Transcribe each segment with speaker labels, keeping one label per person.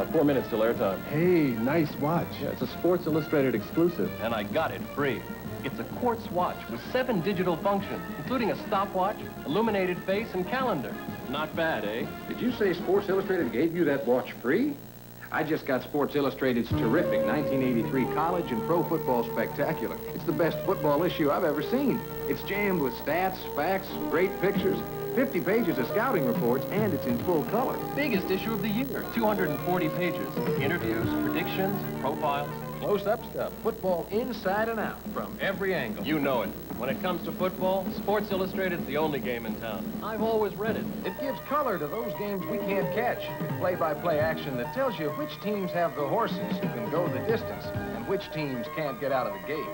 Speaker 1: About 4 minutes till airtime.
Speaker 2: Hey, nice watch.
Speaker 1: Yeah, it's a Sports Illustrated exclusive, and I got it free. It's a quartz watch with 7 digital functions, including a stopwatch, illuminated face, and calendar. Not bad, eh?
Speaker 3: Did you say Sports Illustrated gave you that watch free? I just got Sports Illustrated's terrific 1983 College and Pro Football Spectacular. It's the best football issue I've ever seen. It's jammed with stats, facts, great pictures, 50 pages of scouting reports, and it's in full color.
Speaker 1: Biggest issue of the year, 240 pages. Interviews, predictions, profiles.
Speaker 3: Close-up stuff, football inside and out, from every angle.
Speaker 1: You know it. When it comes to football, Sports Illustrated's the only game in town. I've always read it.
Speaker 3: It gives color to those games we can't catch. Play-by-play action that tells you which teams have the horses who can go the distance and which teams can't get out of the gate.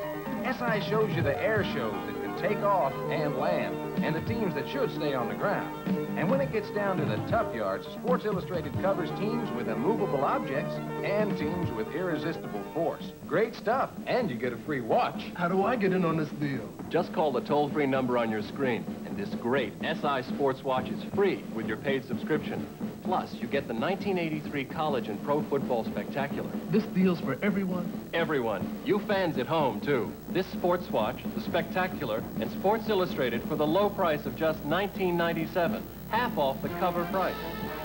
Speaker 3: SI shows you the air shows that can take off and land, and the teams that should stay on the ground. And when it gets down to the tough yards, Sports Illustrated covers teams with immovable objects and teams with irresistible force. Great stuff, and you get a free watch.
Speaker 2: How do I get in on this deal?
Speaker 1: Just call the toll-free number on your screen, and this great SI Sports watch is free with your paid subscription. Plus, you get the 1983 College and Pro Football Spectacular.
Speaker 2: This deal's for everyone?
Speaker 1: Everyone. You fans at home, too. This sports watch, the Spectacular, and Sports Illustrated for the low price of just $19.97. Half off the cover price.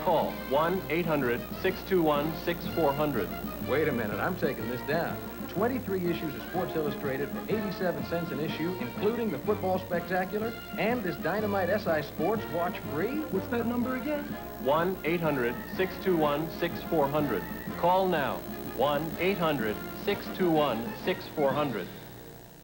Speaker 1: Call 1-800-621-6400.
Speaker 3: Wait a minute, I'm taking this down. 23 issues of Sports Illustrated for 87 cents an issue, including the Football Spectacular, and this Dynamite SI Sports watch free?
Speaker 2: What's that number again?
Speaker 1: 1-800-621-6400. Call now. 1-800-621-6400.